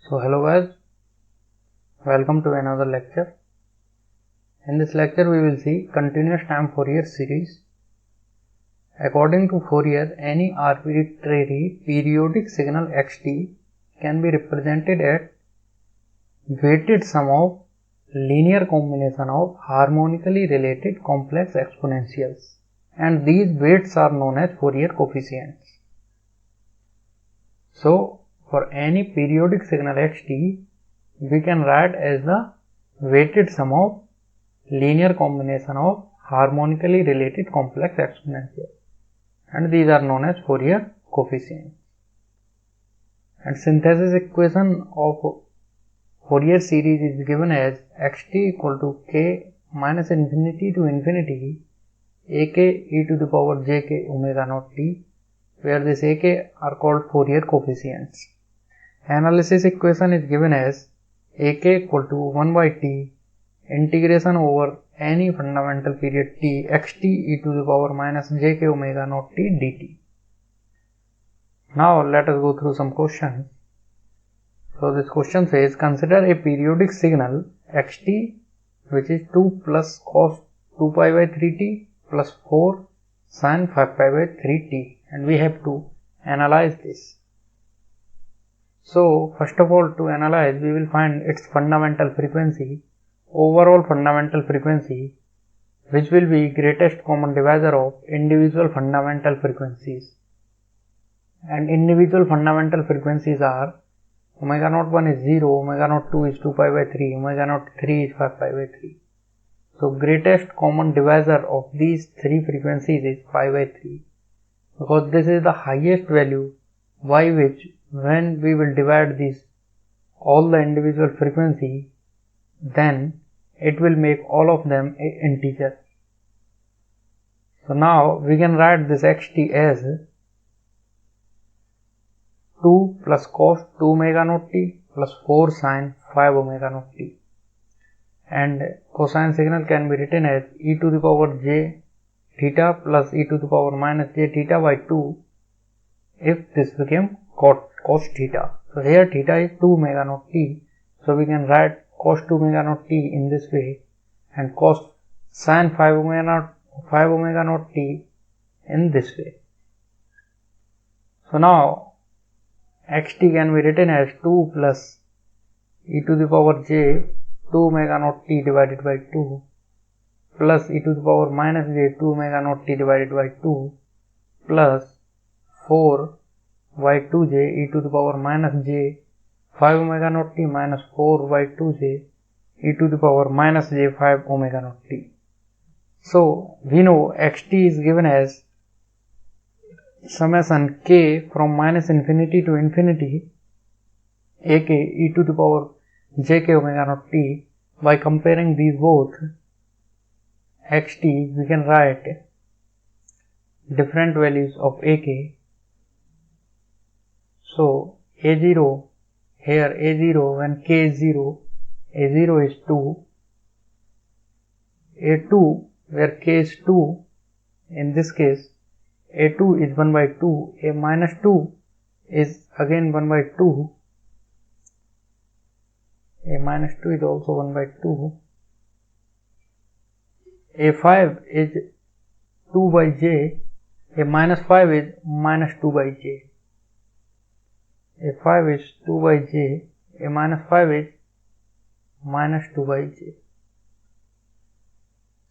So hello guys, welcome to another lecture. In this lecture we will see continuous time Fourier series. According to Fourier, any arbitrary periodic signal xt can be represented as weighted sum of linear combination of harmonically related complex exponentials, and these weights are known as Fourier coefficients. So for any periodic signal xt, we can write as the weighted sum of linear combination of harmonically related complex exponentials, and these are known as Fourier coefficients. And synthesis equation of Fourier series is given as xt equal to k minus infinity to infinity ak e to the power jk omega naught t, where this ak are called Fourier coefficients. Analysis equation is given as ak equal to 1 by t integration over any fundamental period t xt e to the power minus jk omega naught t dt. Now let us go through some questions. So this question says, consider a periodic signal xt which is 2 plus cos 2 pi by 3t plus 4 sin 5 pi by 3t, and we have to analyze this. So first of all, to analyze, we will find its fundamental frequency, overall fundamental frequency, which will be greatest common divisor of individual fundamental frequencies. And individual fundamental frequencies are omega naught 1 is 0, omega naught 2 is 2 pi by 3, omega naught 3 is 5 pi by 3. So greatest common divisor of these three frequencies is pi by 3, because this is the highest value by which when we will divide these all the individual frequency, then it will make all of them a integer. So now we can write this xt as 2 plus cos 2 omega naught t plus 4 sin 5 omega naught t, and cosine signal can be written as e to the power j theta plus e to the power minus j theta by 2 if this became cos theta. So here theta is 2 omega naught t, so we can write cos 2 omega naught t in this way and cos sin 5 omega naught t in this way. So now xt can be written as 2 plus e to the power j 2 omega naught t divided by 2 plus e to the power minus j 2 omega naught t divided by 2 plus 4 by 2j e to the power minus j 5 omega naught t minus 4 by 2j e to the power minus j 5 omega naught t. So we know xt is given as summation k from minus infinity to infinity ak e to the power jk omega naught t. By comparing these both xt, we can write different values of ak. So a0, here a0 when k is 0, a0 is 2, a2 where k is 2, in this case a2 is 1 by 2, a minus 2 is again 1 by 2, a minus 2 is also 1 by 2, a5 is 2 by j, a minus 5 is minus 2 by j, a5 is 2 by j, a minus 5 is minus 2 by j.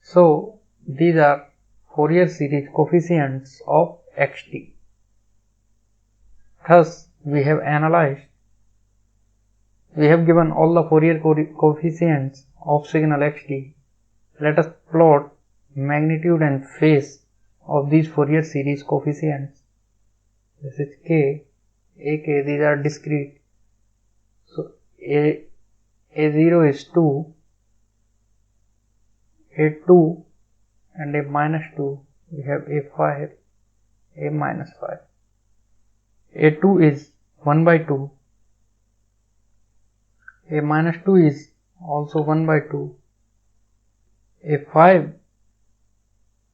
So these are Fourier series coefficients of xt. Thus we have analyzed, we have given all the Fourier coefficients of signal xt. Let us plot magnitude and phase of these Fourier series coefficients. This is k, ak, these are discrete. So a0 is 2, a2 and a minus 2, we have a5, a minus 5. a2 is 1 by 2, a minus 2 is also 1 by 2, a5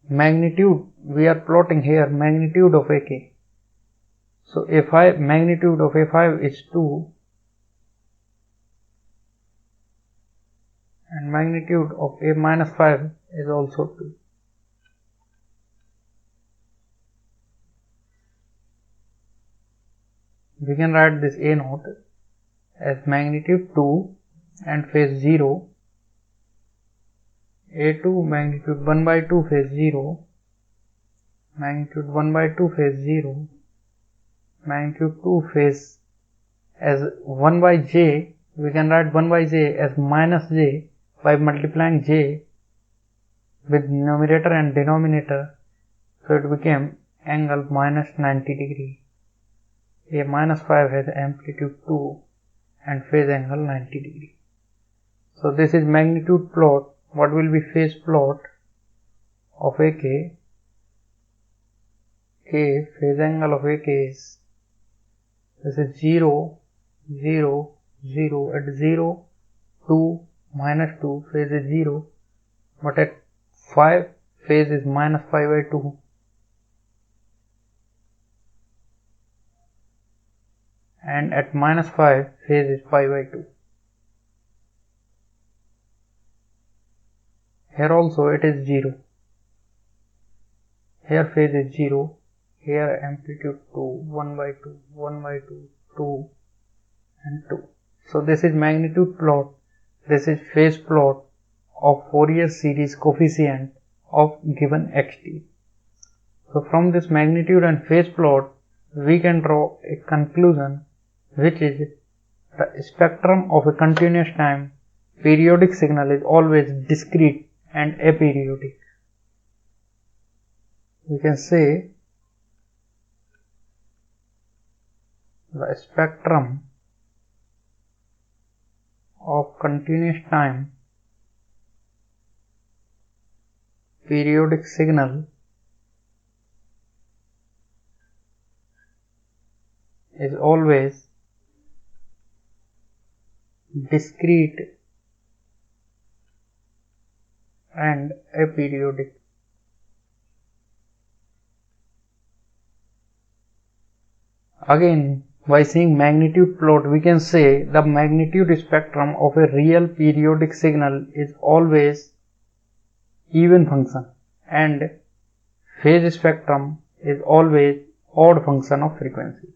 magnitude, we are plotting here magnitude of ak. So a5 magnitude of a5 is 2, magnitude of a minus 5 is also 2. We can write this a naught as magnitude 2 and phase 0, a2 magnitude 1 by 2 phase 0, magnitude 1 by 2 phase 0, magnitude 2 phase as 1 by j. We can write 1 by j as minus j by multiplying j with numerator and denominator, so it became angle minus 90 degree. A minus 5 has amplitude 2 and phase angle 90 degree. So this is magnitude plot. What will be phase plot of AK? Phase angle of AK is, this is 0, 0, 0. At 0, 2, minus 2, phase is 0, but at 5, phase is minus 5 by 2. And at minus 5, phase is 5 by 2. Here also it is 0. Here phase is 0. Here amplitude 2, 1 by 2, 1 by 2, 2 and 2. So this is magnitude plot. This is phase plot of Fourier series coefficient of given xt. So from this magnitude and phase plot, we can draw a conclusion, which is the spectrum of a continuous time periodic signal is always discrete and aperiodic. We can say the spectrum of continuous time periodic signal is always discrete and aperiodic. Again, by seeing magnitude plot, we can say the magnitude spectrum of a real periodic signal is always even function and phase spectrum is always odd function of frequency.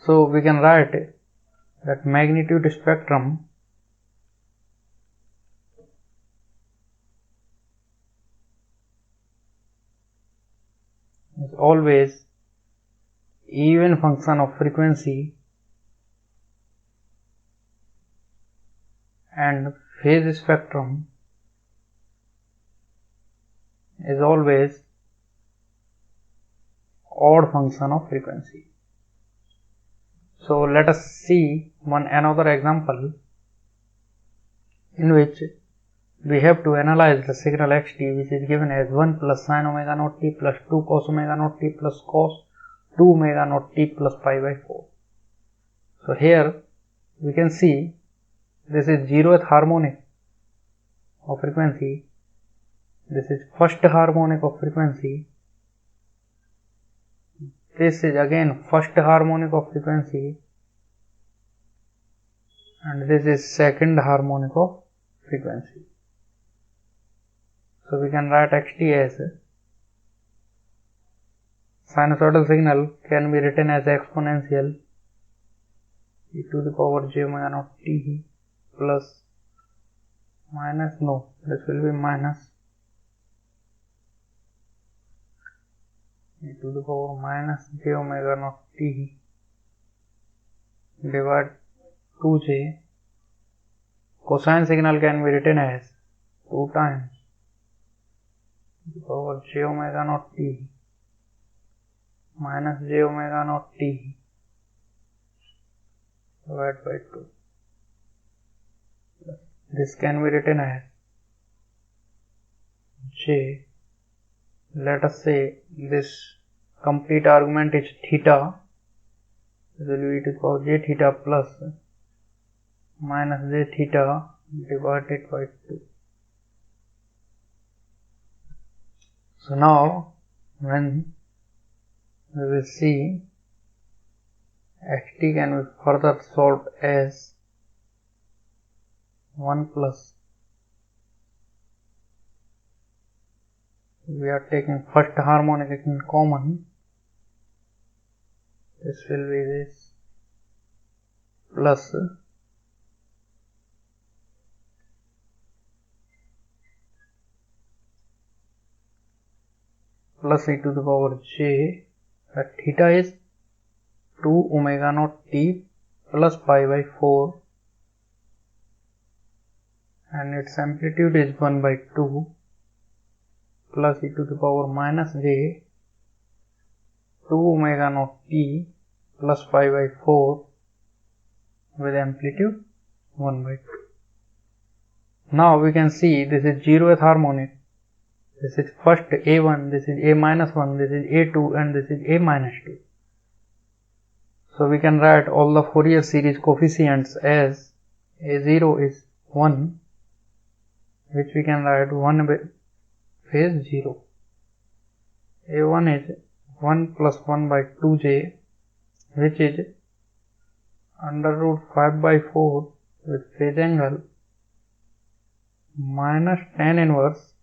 So we can write that magnitude spectrum is always even function of frequency and phase spectrum is always odd function of frequency. So let us see another example in which we have to analyze the signal xt, which is given as 1 plus sin omega naught t plus 2 cos omega naught t plus cos 2 omega naught t plus pi by 4. So here we can see this is 0th harmonic of frequency, this is first harmonic of frequency, this is again first harmonic of frequency, and this is second harmonic of frequency. So we can write xt as sinusoidal signal can be written as exponential e to the power j omega naught t plus minus, no, this will be minus e to the power minus j omega naught t divided 2j. Cosine signal can be written as 2 times the power j omega naught t minus j omega naught t divided by 2. This can be written as j. Let us say this complete argument is theta, this will be e to the power j theta plus minus j theta divided by 2. So now when we will see xt can be further solved as 1 plus, we are taking first harmonic in common, this will be this plus e to the power j, that theta is 2 omega naught t plus pi by 4, and its amplitude is 1 by 2 plus e to the power minus j 2 omega naught t plus pi by 4 with amplitude 1 by 2. Now we can see this is 0th harmonic, this is first A1, this is A minus 1, this is A2, and this is A minus 2. So we can write all the Fourier series coefficients as A0 is 1, which we can write 1 phase 0. A1 is 1 plus 1 by 2j, which is under root 5 by 4 with phase angle minus tan inverse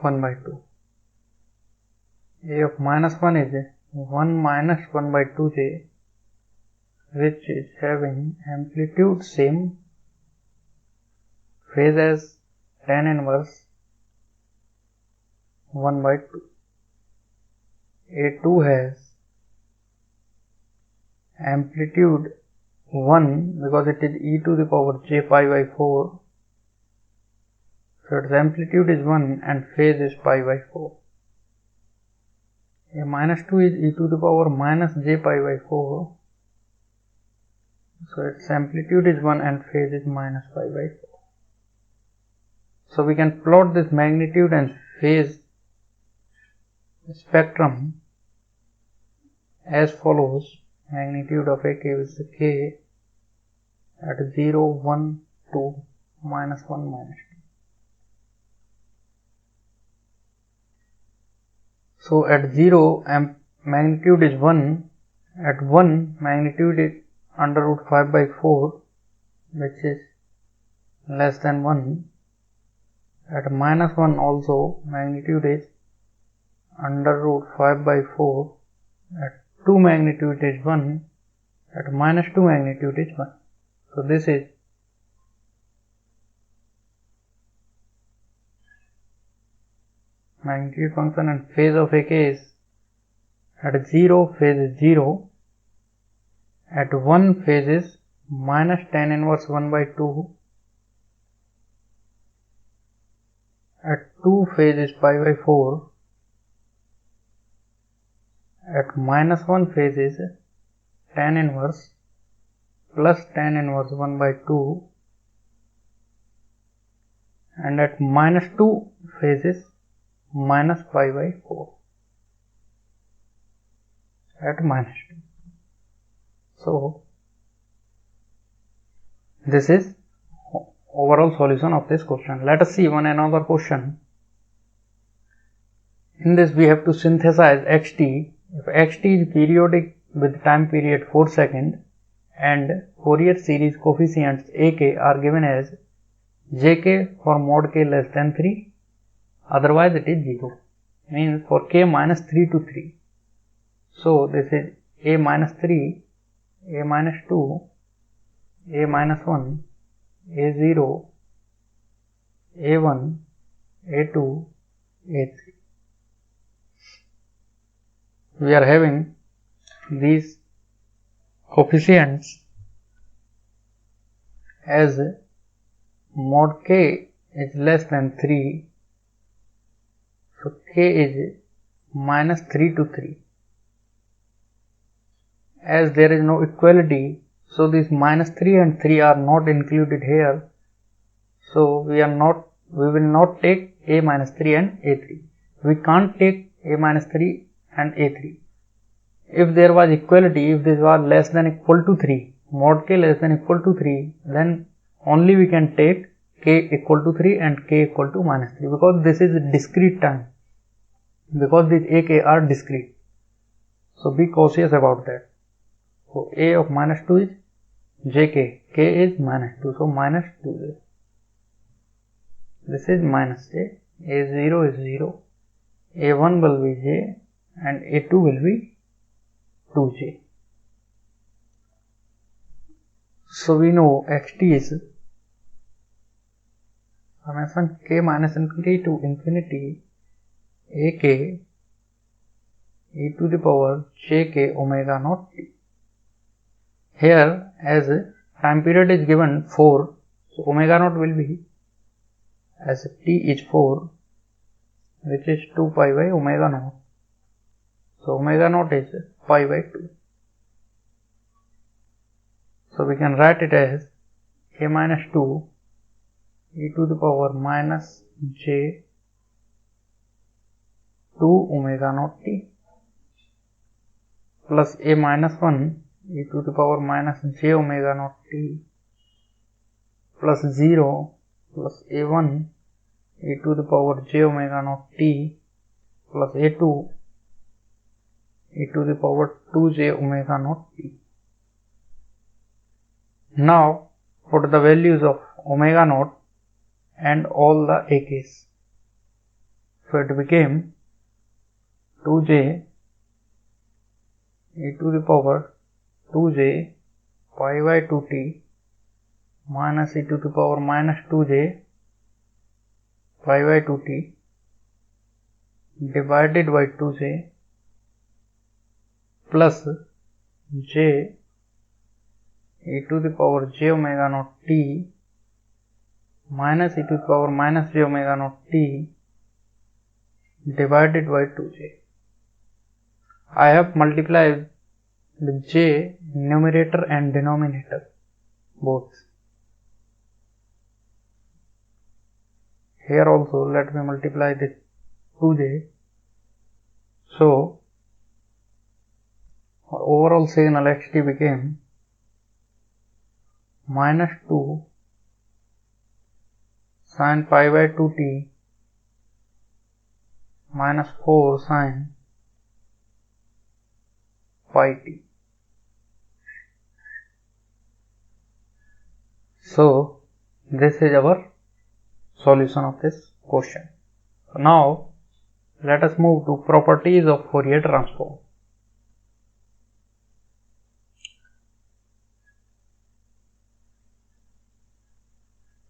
(1 by 2). A of minus 1 is 1 minus 1 by 2j, which is having amplitude same, phase as tan inverse 1 by 2. A2 has amplitude 1 because it is e to the power j pi by 4. So its amplitude is 1 and phase is pi by 4. A minus 2 is e to the power minus j pi by 4. So its amplitude is 1 and phase is minus pi by 4. So we can plot this magnitude and phase spectrum as follows. Magnitude of AK is K at 0, 1, 2, minus 1, minus 2. So at 0 magnitude is 1, at 1 magnitude is under root 5 by 4, which is less than 1. At minus 1 also magnitude is under root 5 by 4. At 2 magnitude is 1. At minus 2 magnitude is 1. So this is magnitude function, and phase of AK is at 0 phase is 0, at 1 phase is minus tan inverse 1 by 2, at 2 phase is pi by 4, at minus 1 phase is tan inverse plus tan inverse 1 by 2, and at minus 2 phase is minus pi by 4 at minus 2. So this is overall solution of this question. Let us see one another question. In this we have to synthesize xt. If xt is periodic with time period 4 seconds and Fourier series coefficients ak are given as jk for mod k less than 3, otherwise it is 0, means for k minus 3 to 3. So this is a minus 3, a minus 2, a minus 1, a0, a1, a2, a3. We are having these coefficients as mod k is less than 3, so k is minus 3 to 3. As there is no equality, so these minus 3 and 3 are not included here, so we will not take a minus 3 and a3. We can't take a minus 3 and a3. If there was equality, if this was less than equal to 3, mod k less than equal to 3, then only we can take k equal to 3 and k equal to minus 3, because this is discrete time, because these ak are discrete. So be cautious about that. So a of minus 2 is jk, k is minus 2, so minus 2j. This is minus j, a0 is 0, a1 will be j and a2 will be 2j. So we know xt is summation k minus infinity to infinity ak e to the power jk omega naught t. Here as time period is given 4, so omega naught will be, as t is 4, which is 2 pi by omega naught. So omega naught is pi by 2. So we can write it as a minus 2 e to the power minus j 2 omega naught t plus a minus 1 e to the power minus j omega naught t plus 0 plus a1 e to the power j omega naught t plus a2 e to the power 2j omega naught t. Now put the values of omega naught and all the ak's. So it became 2j e to the power 2j pi by 2t minus e to the power minus 2j pi by 2t divided by 2j plus j e to the power j omega naught t minus e to the power minus j omega naught t divided by 2j. I have multiplied with j numerator and denominator both. Here also let me multiply this 2j. So our overall signal xt became minus 2 sin pi by 2t minus 4 sin pi t. So this is our solution of this question. Now let us move to properties of Fourier transform.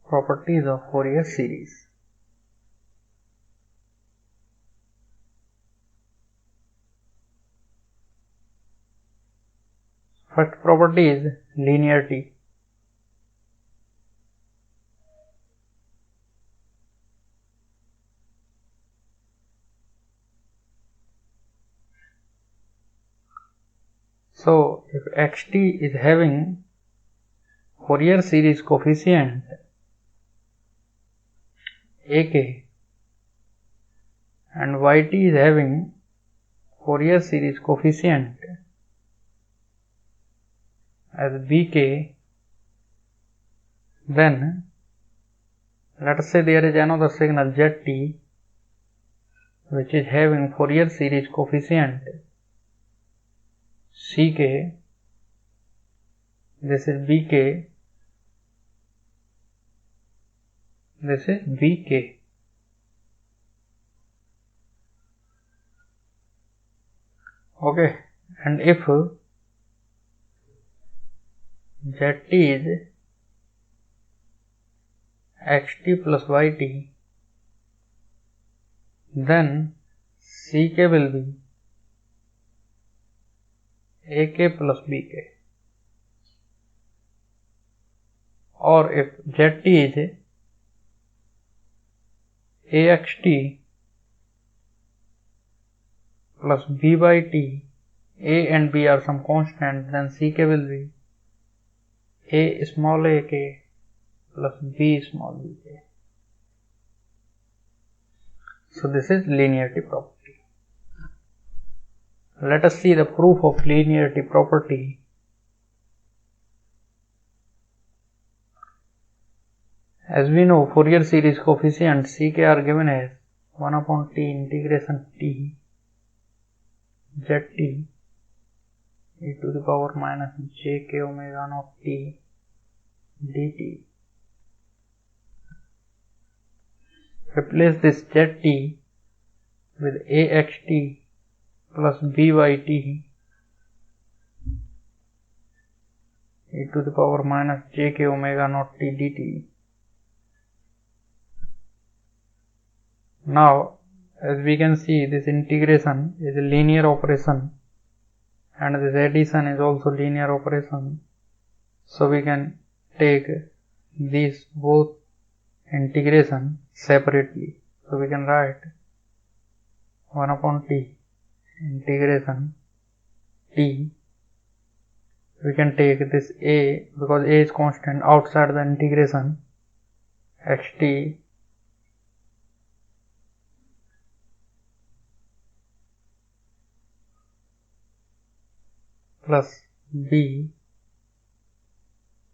Properties of Fourier series. First property is linearity. So if xt is having Fourier series coefficient ak and yt is having Fourier series coefficient as bk, then let us say there is another signal zt which is having Fourier series coefficient ck, this is bk, this is bk. Okay, and if zt is xt plus yt, then ck will be ak plus bk. Or if zt is axt plus b by t, a and b are some constant, then ck will be a small ak plus b small bk. So this is linearity property. Let us see the proof of linearity property. As we know, Fourier series coefficients ck are given as 1 upon t integration t zt e to the power minus jk omega naught t dt. Replace this zt with axt plus byt e to the power minus jk omega naught t dt. Now, as we can see, this integration is a linear operation and this addition is also linear operation. So we can take these both integration separately. So we can write 1 upon t integration t. We can take this a, because a is constant outside the integration, xt plus b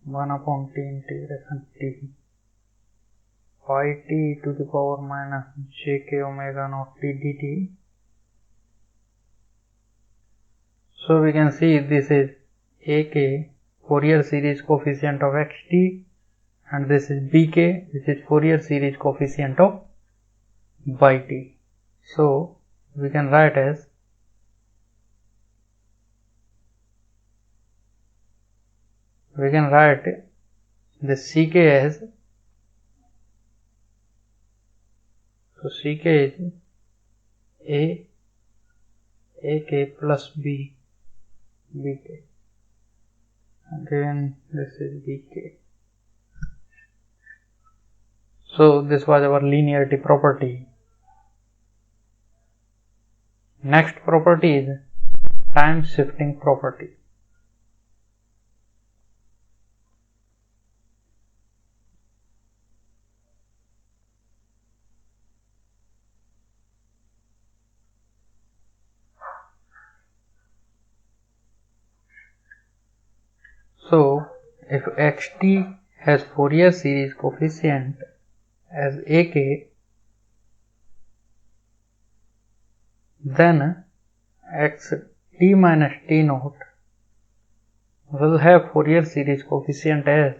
1 upon t integration t pi t to the power minus jk omega naught t dt. So we can see this is ak, Fourier series coefficient of xt, and this is bk, which is Fourier series coefficient of yt. So we can write as this ck as, so ck is ak plus b bk, again this is bk. So this was our linearity property. Next property is time shifting property. So if xt has Fourier series coefficient as ak, then xt minus t naught will have Fourier series coefficient as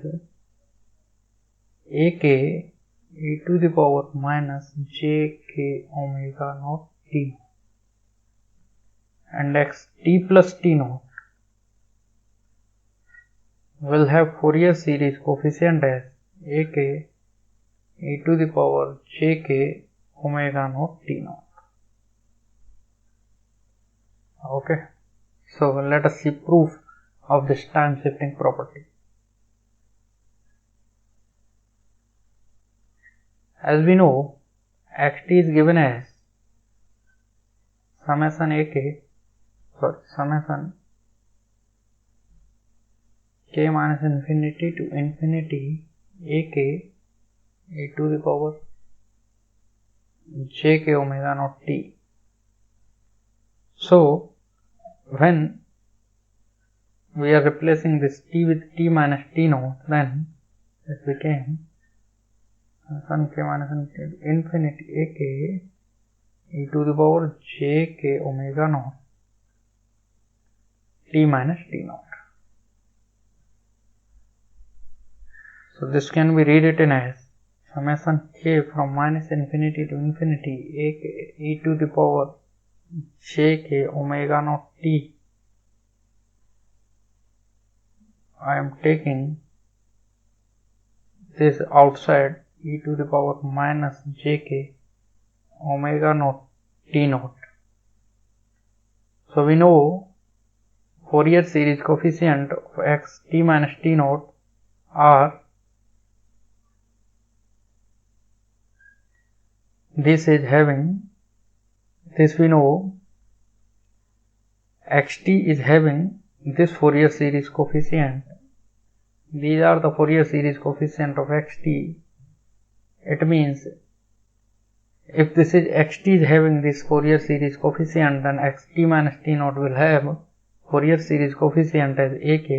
ak e to the power minus jk omega naught t, and xt plus t naught will have Fourier series coefficient as ak e to the power jk omega naught t naught. Okay, so let us see proof of this time shifting property. As we know, xt is given as summation k minus infinity to infinity ak e to the power jk omega naught t. So when we are replacing this t with t minus t naught, then it became k minus infinity ak e to the power jk omega naught t minus t naught. So this can be rewritten as summation k from minus infinity to infinity ak e to the power jk omega naught t. I am taking this outside, e to the power minus jk omega naught t naught. So we know Fourier series coefficient of xt minus t naught are, this is having, this we know, xt is having this Fourier series coefficient. These are the Fourier series coefficient of xt. It means if this is xt is having this Fourier series coefficient, then xt minus t naught will have Fourier series coefficient as ak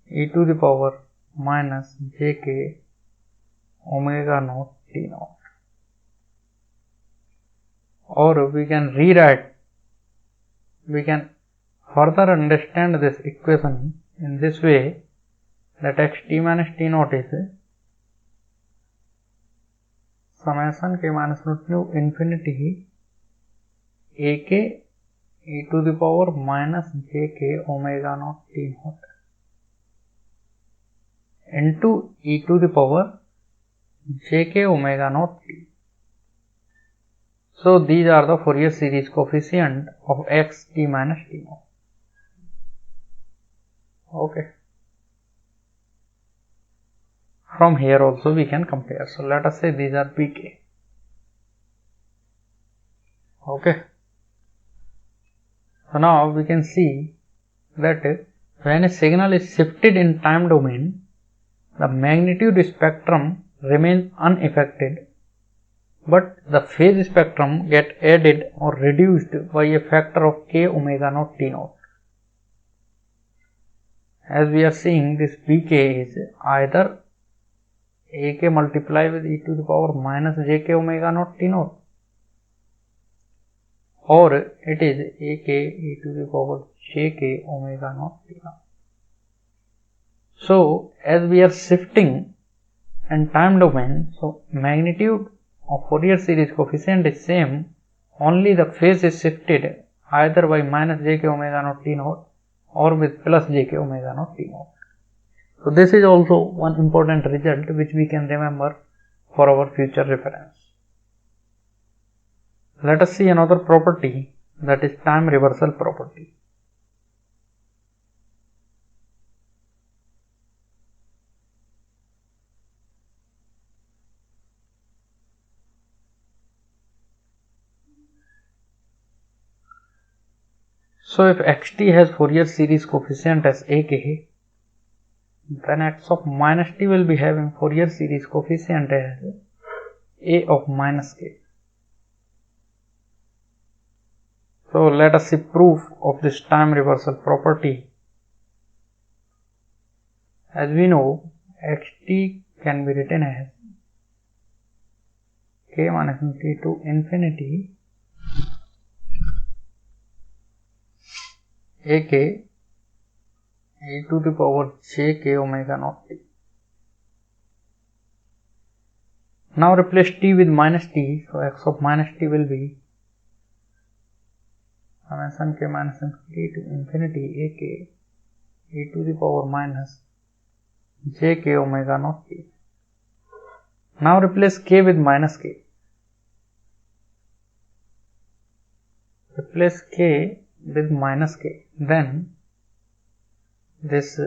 e to the power minus jk omega naught t naught. Or we can rewrite, we can further understand this equation in this way, that xt minus t naught is summation k minus root nu infinity ak e to the power minus jk omega naught t naught into e to the power jk omega naught t. So these are the Fourier series coefficient of x t minus t naught. Okay. From here also we can compare. So let us say these are pk. Okay. So now we can see that when a signal is shifted in time domain, the magnitude spectrum remains unaffected, but the phase spectrum get added or reduced by a factor of k omega naught t naught. As we are seeing, this pk is either ak multiplied with e to the power minus jk omega naught t naught, or it is ak e to the power jk omega naught t naught. So as we are shifting in time domain, so magnitude of Fourier series coefficient is same, only the phase is shifted either by minus jk omega naught t naught or with plus jk omega naught t naught. So this is also one important result which we can remember for our future reference. Let us see another property, that is time reversal property. So if xt has Fourier series coefficient as ak, then x of minus t will be having Fourier series coefficient as a of minus k. So let us see proof of this time reversal property. As we know, xt can be written as k minus t to infinity ak e to the power jk omega naught t. Now replace t with minus t, so x of minus t will be summation k minus t to infinity ak e to the power minus jk omega naught t. Now replace k with minus k. Replace k with minus k, then this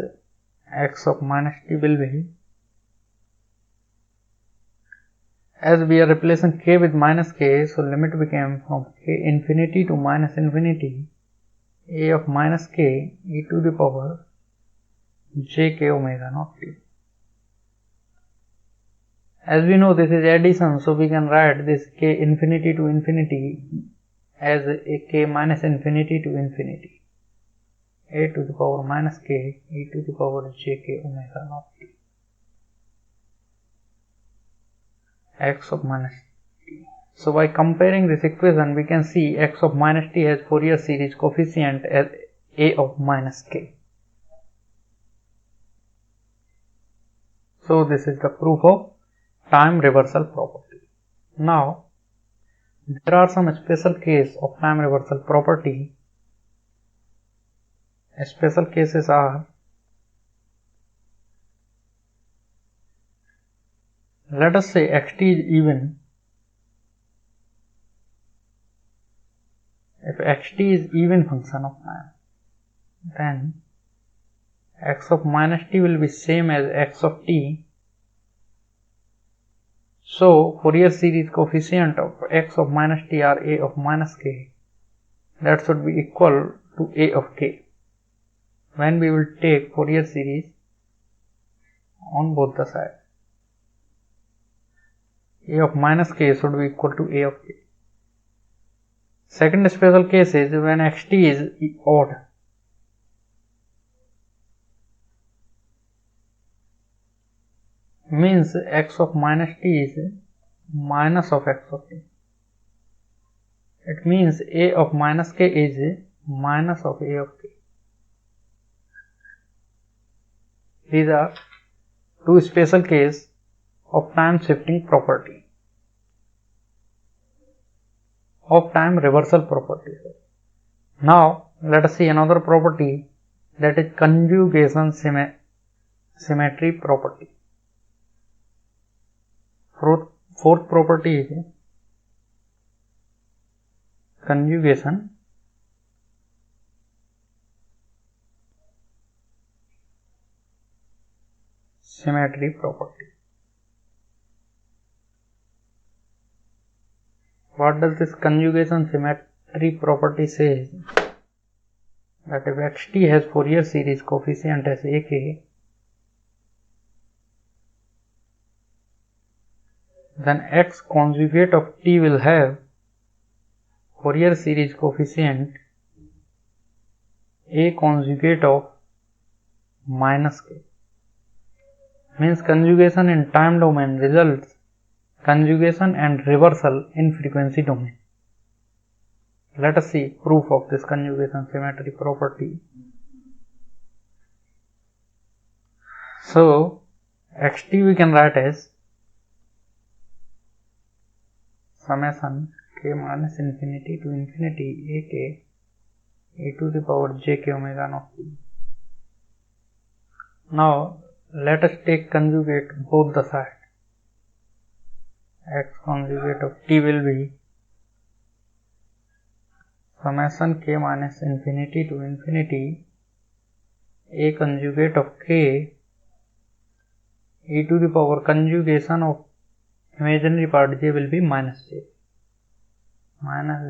x of minus t will be, as we are replacing k with minus k, so limit became from k infinity to minus infinity a of minus k e to the power jk omega naught t. As we know this is addition, so we can write this k infinity to infinity as a k minus infinity to infinity a to the power minus k e to the power jk omega naught t. X of minus t. So by comparing this equation, we can see x of minus t has Fourier series coefficient as a of minus k. So this is the proof of time reversal property. Now there are some special cases of time reversal property. Special cases are, let us say xt is even. If xt is even function of time, then x of minus t will be same as x of t. So Fourier series coefficient of x of minus t are a of minus k. That should be equal to a of k when we will take Fourier series on both the sides. A of minus k should be equal to a of k. Second special case is when xt is odd. Means x of minus t is minus of x of t. It means a of minus k is minus of a of k. These are two special cases of time shifting property, of time reversal property. Now let us see another property, that is conjugation symmetry property. Fourth property is conjugation symmetry property. What does this conjugation symmetry property say? That if xt has Fourier series coefficient as ak, then x conjugate of t will have Fourier series coefficient a conjugate of minus k. Means conjugation in time domain results conjugation and reversal in frequency domain. Let us see proof of this conjugation symmetry property. So xt we can write as summation k minus infinity to infinity ak e to the power jk omega naught t. Now let us take conjugate both the sides. X conjugate of t will be summation k minus infinity to infinity a conjugate of k e to the power conjugation of imaginary part j will be minus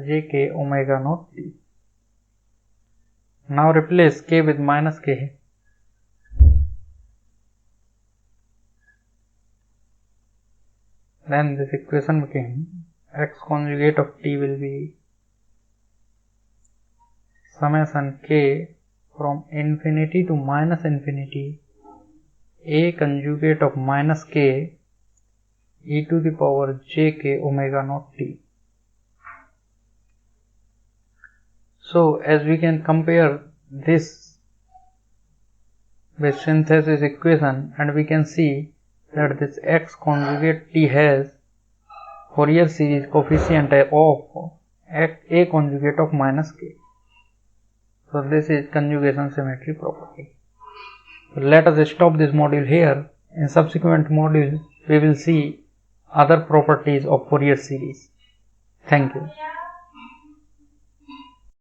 jk omega naught t. Now replace k with minus k. Then this equation became x conjugate of t will be summation k from infinity to minus infinity a conjugate of minus k e to the power jk omega naught t. So as we can compare this with synthesis equation, and we can see that this x conjugate t has Fourier series coefficient of a conjugate of minus k. So this is conjugation symmetry property. So let us stop this module here. In subsequent module we will see other properties of Fourier series. Thank you.